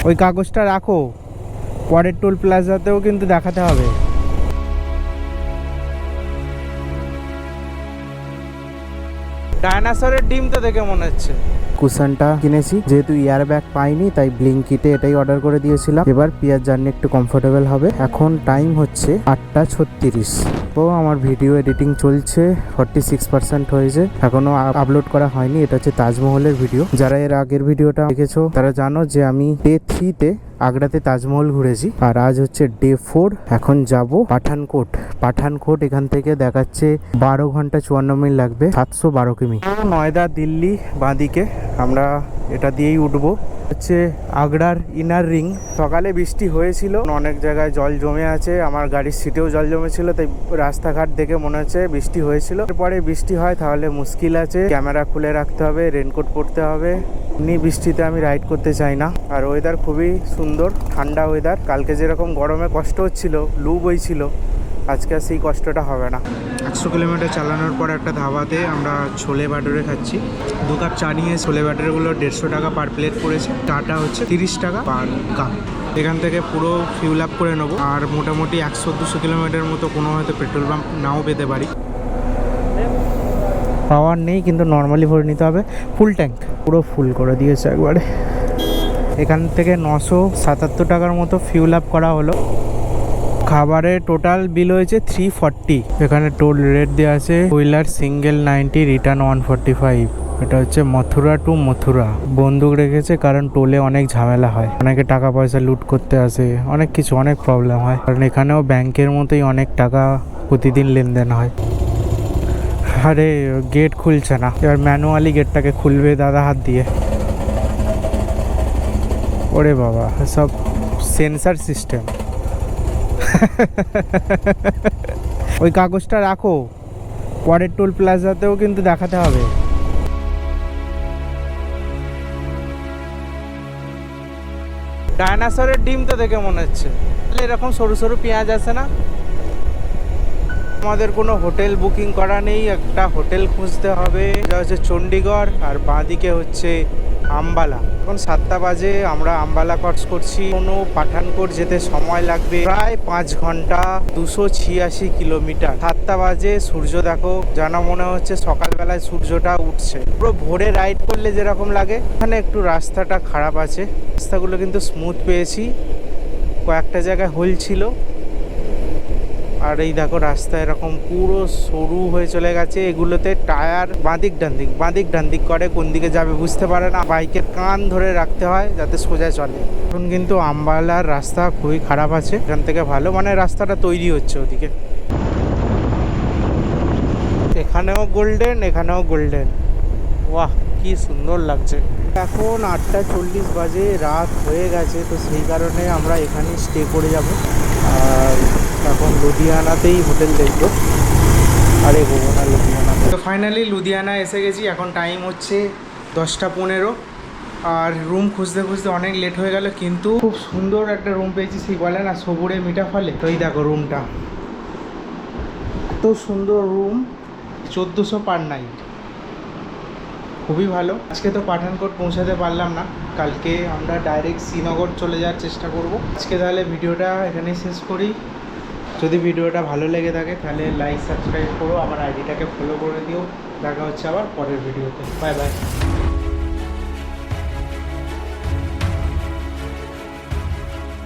ওই কাগজটা রাখো, পরের টোল প্লাজাতেও কিন্তু দেখাতে হবে। ডাইনোসরের ডিম তো দেখে মনে হচ্ছে। কুশনটা কিনেছি, যেহেতু ইয়ার ব্যাগ পাইনি তাই ব্লিঙ্কিটে এটাই অর্ডার করে দিয়েছিলাম। এবার পিয়ার জার্নি একটু কমফোর্টেবল হবে। এখন টাইম হচ্ছে 8:36। তো আমার ভিডিও এডিটিং চলছে, 46% হয়েছে, এখনো আপলোড করা হয়নি। এটা হচ্ছে তাজমহলের ভিডিও। যারা এর আগের ভিডিওটা দেখেছো তারা জানো যে আমি ডে 3-তে আগ্রাতে তাজমহল ঘুরেছি, আর আজ হচ্ছে ডে 4। এখন যাব পাঠানকোট। এখান থেকে দেখাচ্ছে 12 ঘন্টা 54 মিনিট লাগবে, 712 কিমি। নয়দা দিল্লি বাঁদিকে আমরা এটা দিয়েই উঠবো। হচ্ছে আগ্রার ইনার রিং। সকালে বৃষ্টি হয়েছিল, অনেক জায়গায় জল জমে আছে, আমার গাড়ির সিটেও জল জমেছিল, তাই রাস্তাঘাট দেখে মনে হচ্ছে বৃষ্টি হয়েছিল। এরপরে বৃষ্টি হয় তাহলে মুশকিল আছে, ক্যামেরা খুলে রাখতে হবে, রেনকোট পরতে হবে। এমনি বৃষ্টিতে আমি রাইড করতে চাই না। আর ওয়েদার খুবই সুন্দর, ঠান্ডা ওয়েদার। কালকে যেরকম গরমে কষ্ট হচ্ছিল, লু বইছিল, আজকে আর সেই কষ্টটা হবে না। 100 কিলোমিটার চালানোর পর একটা ধাবাতে আমরা ছোলে বাটুরে খাচ্ছি। 2 কাপ চা নিয়ে ছোলে বাটুরেগুলো 150 টাকা পার প্লেট পড়েছে। চাটা হচ্ছে 30 টাকা পার কাপ। এখান থেকে পুরো ফিউল আপ করে নেবো। আর মোটামুটি 100-200 কিলোমিটার মতো কোনো হয়তো পেট্রোল পাম্প নাও পেতে পারি। পাওয়ার নেই, কিন্তু নর্মালি ভরে নিতে হবে। ফুল ট্যাঙ্ক পুরো ফুল করে দিয়েছে একবারে। এখান থেকে 977 টাকার মতো ফিউল আপ করা হলো। খাবারের টোটাল বিল হয়েছে 340। এখানে টোল রেট দেওয়া আছে, হুইলার সিঙ্গেল 90, রিটার্ন 145। এটা হচ্ছে মথুরা টু মথুরা। বন্দুক রেখেছে কারণ টোলে অনেক ঝামেলা হয়, অনেকে টাকা পয়সা লুট করতে আসে, অনেক কিছু, অনেক প্রবলেম হয়। কারণ এখানেও ব্যাংকের মতোই অনেক টাকা প্রতিদিন লেনদেন হয়। আরে গেট খুলছে না, এবার ম্যানুয়ালি গেটটাকে খুলবে দাদা হাত দিয়ে। ওরে বাবা, সব সেন্সার সিস্টেম। ওই কাগজটা রাখো, পরের টোল প্লাজাতেও কিন্তু দেখাতে হবে। ডাইনোসরের ডিম তো দেখে মনে হচ্ছে। এরকম সরু সরু পেঁয়াজ আছে না। আমাদের কোনো হোটেল বুকিং করা নেই, একটা হোটেল খুঁজতে হবে। এটা হচ্ছে চণ্ডীগড়, আর বাঁদিকে হচ্ছে আম্বালা। এখন 7টা বাজে, আমরা আম্বালা ক্রস করছি। কোনো পাঠানকোট যেতে সময় লাগবে প্রায় 5 ঘন্টা, 286 কিলোমিটার। 7টা বাজে, সূর্য দেখো, জানা মনে হচ্ছে সকালবেলায় সূর্যটা উঠছে। পুরো ভোরে রাইড করলে যেরকম লাগে। এখানে একটু রাস্তাটা খারাপ আছে, রাস্তাগুলো কিন্তু স্মুথ পেয়েছি, কয়েকটা জায়গায় হোল ছিল। আর এই দেখো রাস্তা এরকম পুরো সরু হয়ে চলে গেছে। এগুলোতে টায়ার বাঁদিক ডান্দিক করে, কোন দিকে যাবে বুঝতে পারে না। বাইকের কান ধরে রাখতে হয় যাতে সোজা চলে। এখন কিন্তু আম্বালার রাস্তা খুবই খারাপ আছে, এখান থেকে ভালো, মানে রাস্তাটা তৈরি হচ্ছে ওদিকে। এখানেও গোল্ডেন, এখানেও গোল্ডেন। বাহ, কি সুন্দর লাগছে। এখন 8:40 বাজে, রাত হয়ে গেছে, তো সেই কারণে আমরা এখানেই স্টে করে যাব। আর এখন লুধিয়ানাতেই হোটেল দেখবো। আরে হবো না লুধিয়ানাতে। তো ফাইনালি লুধিয়ানা এসে গেছি। এখন টাইম হচ্ছে 10:15। আর রুম খুঁজতে খুঁজতে অনেক লেট হয়ে গেল, কিন্তু খুব সুন্দর একটা রুম পেয়েছি। সেই বলে না সবুরে মিঠা ফলে, তো এই দেখো রুমটা, এত সুন্দর রুম। 1400 পার নাইট, খুবই ভালো। আজকে তো পাঠানকোট পৌঁছাতে পারলাম না, কালকে আমরা ডাইরেক্ট শ্রীনগর চলে যাওয়ার চেষ্টা করব। আজকে তাহলে ভিডিওটা এখানেই শেষ করি। যদি ভিডিওটা ভালো লেগে থাকে তাহলে লাইক সাবস্ক্রাইব করো, আমার আইডিটাকে ফলো করে দিও। দেখা হচ্ছে আবার পরের ভিডিওতে। Bye bye.